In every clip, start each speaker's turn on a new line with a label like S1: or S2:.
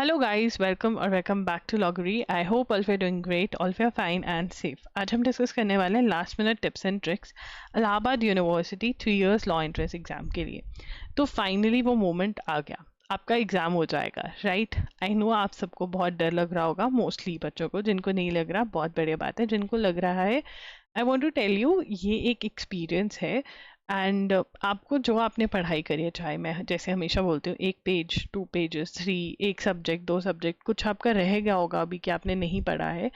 S1: Hello guys, welcome back to Loggery. I hope all of you are doing great, all of you are fine and safe. आज हम discuss करने वाले हैं last minute tips and tricks Allahabad university 3 years law entrance exam के लिए। तो finally वो moment आ गया, आपका एग्जाम हो जाएगा, राइट। आई नो आप सबको बहुत डर लग रहा होगा, मोस्टली बच्चों को। जिनको नहीं लग रहा बहुत बढ़िया बात है, जिनको लग रहा है I want to tell you, ये एक एक्सपीरियंस है। एंड आपको जो आपने पढ़ाई करी है, चाहे मैं जैसे हमेशा बोलती हूँ 1 पेज 2 पेजेस 3, एक सब्जेक्ट 2 सब्जेक्ट, कुछ आपका रह गया होगा अभी कि आपने नहीं पढ़ा है,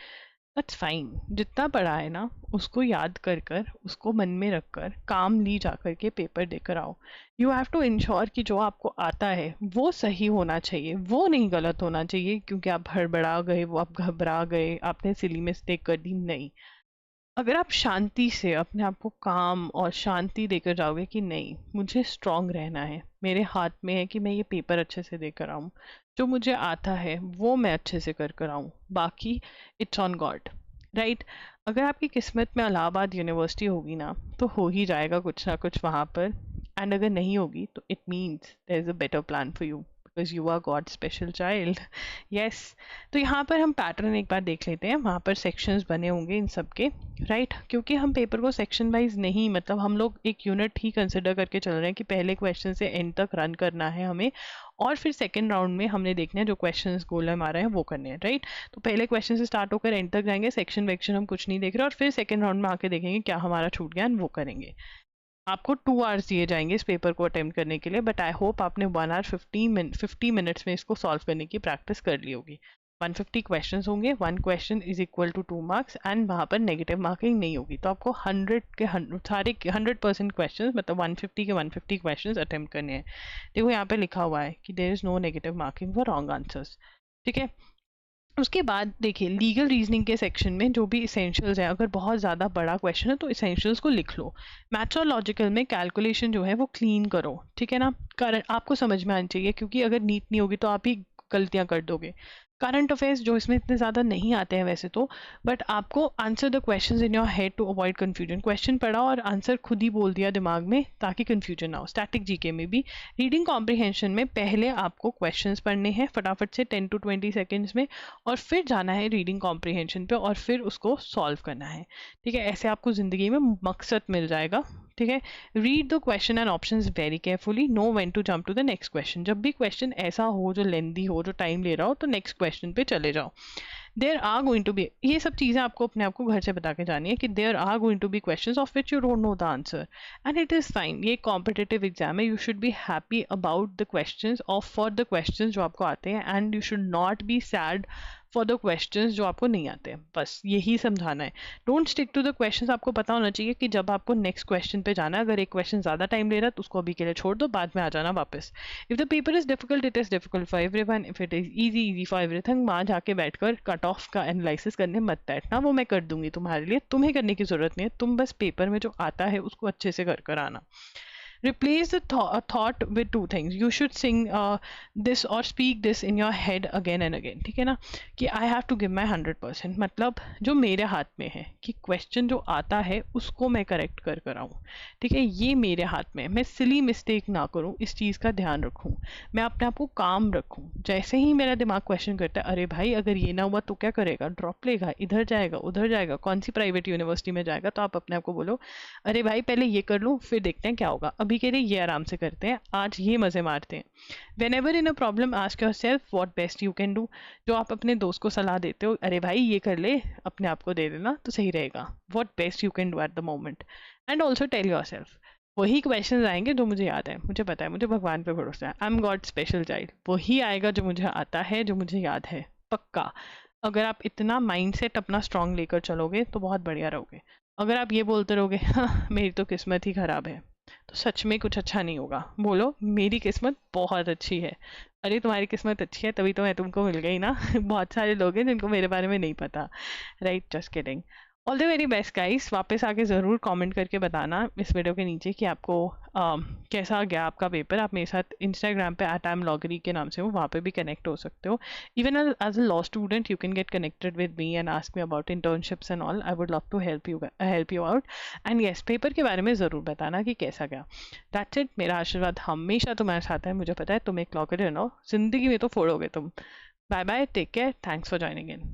S1: दैट्स फाइन। जितना पढ़ा है ना उसको याद कर कर, उसको मन में रख कर, कामली जा कर के पेपर देकर आओ। यू हैव टू इंश्योर कि जो आपको आता है वो सही होना चाहिए, वो नहीं गलत होना चाहिए क्योंकि आप हड़बड़ा गए, वो आप घबरा गए, आपने सिली मिस्टेक कर दी। नहीं, अगर आप शांति से अपने आप को काम और शांति देकर जाओगे कि नहीं, मुझे स्ट्रांग रहना है, मेरे हाथ में है कि मैं ये पेपर अच्छे से देकर आऊँ, जो मुझे आता है वो मैं अच्छे से कर कर आऊँ, बाकी इट्स ऑन गॉड, राइट। अगर आपकी किस्मत में इलाहाबाद यूनिवर्सिटी होगी ना तो हो ही जाएगा कुछ ना कुछ वहाँ पर। एंड अगर नहीं होगी तो it means there is a better plan for you because you are God special child. Yes. तो यहाँ पर हम पैटर्न एक बार देख लेते हैं, वहाँ पर सेक्शंस बने होंगे इन सब के, राइट। क्योंकि हम पेपर को सेक्शन वाइज नहीं, मतलब हम लोग एक यूनिट ही कंसिडर करके चल रहे हैं कि पहले क्वेश्चन से एंड तक रन करना है हमें, और फिर सेकंड राउंड में हमने देखना है जो क्वेश्चंस गोल हमारा है वो करने हैं, राइट। तो पहले क्वेश्चन से स्टार्ट होकर एंड तक जाएंगे, सेक्शन वेक्शन हम कुछ नहीं देख रहे, और फिर सेकंड राउंड में आके देखेंगे क्या हमारा छूट गया, वो करेंगे। आपको 2 आवर्स दिए जाएंगे इस पेपर को अटेम्प्ट करने के लिए, बट आई होप आपने 1 आवर 50 मिनट्स में इसको सॉल्व करने की प्रैक्टिस कर ली होगी। 150 क्वेश्चंस होंगे, 1 question is equal to 2 marks, and वहाँ पर नेगेटिव मार्किंग नहीं होगी। तो आपको 100% क्वेश्चन, मतलब 150 के 150 क्वेश्चन अटेम्प्ट करने हैं। देखो यहाँ पे लिखा हुआ है कि there is no negative marking for wrong answers, ठीक है। उसके बाद देखिए लीगल रीजनिंग के सेक्शन में जो भी इसेंशियल्स हैं, अगर बहुत ज़्यादा बड़ा क्वेश्चन है तो इसेंशियल्स को लिख लो। मैथ्स और लॉजिकल में कैलकुलेशन जो है वो क्लीन करो, ठीक है ना। कारण आपको समझ में आनी चाहिए, क्योंकि अगर नीट नहीं होगी तो आप ही गलतियां कर दोगे। करंट अफेयर्स जो इसमें इतने ज़्यादा नहीं आते हैं वैसे तो, बट आपको answer the questions in your head to avoid confusion. Question पढ़ा और आंसर खुद ही बोल दिया दिमाग में ताकि कंफ्यूजन ना हो। स्टैटिक जीके में भी रीडिंग कॉम्प्रिहेंशन में पहले आपको क्वेश्चंस पढ़ने हैं फटाफट से 10 to 20 सेकेंड्स में, और फिर जाना है रीडिंग कॉम्प्रिहेंशन पे और फिर उसको सॉल्व करना है, ठीक है। ऐसे आपको ज़िंदगी में मकसद मिल जाएगा, ठीक है। Read the question and options very carefully, know when to jump to the next question. जब भी क्वेश्चन ऐसा हो जो लेंदी हो, जो टाइम ले रहा हो, तो नेक्स्ट क्वेश्चन पे चले जाओ। There are going to be, ये सब चीज़ें आपको अपने आप को घर से बता के जानी है कि there are going to be questions of which you don't know the answer, and it is fine. ये कॉम्पिटिटिव एग्जाम है, you should be happy about the questions of for the questions जो आपको आते हैं, and you should not be sad for the questions जो आपको नहीं आते हैं। बस यही समझाना है। Don't stick to the questions. आपको पता होना चाहिए कि जब आपको नेक्स्ट क्वेश्चन पे जाना है, अगर एक क्वेश्चन ज़्यादा टाइम ले रहा है तो उसको अभी के लिए छोड़ दो, बाद में आ जाना वापस। If the paper is difficult it is difficult for everyone, if it is easy easy for everything. वहाँ जाके बैठकर कट ऑफ का एनालिसिस करने मत बैठना, वो मैं कर दूंगी तुम्हारे लिए, तुम्हें करने की ज़रूरत नहीं है। तुम बस पेपर में जो आता है उसको अच्छे से कर कर आना। Replace the thought with two things. You should sing this or speak this in your head again and again, ठीक है ना, कि I have to give my 100%, मतलब जो मेरे हाथ में है कि क्वेश्चन जो आता है उसको मैं करेक्ट कर कर आऊँ, ठीक है। ये मेरे हाथ में है, मैं सिली मिस्टेक ना करूँ, इस चीज़ का ध्यान रखूँ, मैं अपने आप को काम रखूँ। जैसे ही मेरा दिमाग क्वेश्चन करता है, अरे भाई अगर ये ना हुआ तो क्या करेगा, ड्रॉप लेगा, इधर जाएगा उधर जाएगा, कौन सी प्राइवेट यूनिवर्सिटी में जाएगा, तो आप अपने आप को बोलो अरे भाई पहले ये कर लूँ फिर देखते हैं क्या होगा, अभी के लिए ये आराम से करते हैं, आज ये मज़े मारते हैं। When ever in a problem ask your self what best you can do. जो आप अपने दोस्त को सलाह देते हो, अरे भाई ये कर ले, अपने आप को दे देना तो सही रहेगा, what best you can do at the moment. And also tell yourself वही क्वेश्चन आएंगे जो मुझे याद है, मुझे पता है, मुझे भगवान पे भरोसा है, I am God special child. वही आएगा जो मुझे आता है, जो मुझे याद है, पक्का। अगर आप इतना माइंड सेट अपना स्ट्रांग लेकर चलोगे तो बहुत बढ़िया रहोगे। अगर आप ये बोलते रहोगे हाँ मेरी तो किस्मत ही खराब है, तो सच में कुछ अच्छा नहीं होगा। बोलो मेरी किस्मत बहुत अच्छी है। अरे तुम्हारी किस्मत अच्छी है तभी तो मैं तुमको मिल गई ना। बहुत सारे लोग हैं जिनको मेरे बारे में नहीं पता, right, just kidding. All the very best guys. वापस आके ज़रूर कमेंट करके बताना इस वीडियो के नीचे कि आपको कैसा गया आपका पेपर। आप मेरे साथ इंस्टाग्राम पे @loggery के नाम से हो, वहाँ पे भी कनेक्ट हो सकते हो। Even as a law student you can get connected with me and ask me about internships and all. I would love to help you out. And yes, paper के बारे में ज़रूर बताना कि कैसा गया। That's it. मेरा आशीर्वाद हमेशा तुम्हारे साथ है, मुझे पता है तुम एक लॉ करियर हो, जिंदगी में तो फोड़ोगे तुम। Bye bye, take care, thanks for joining in.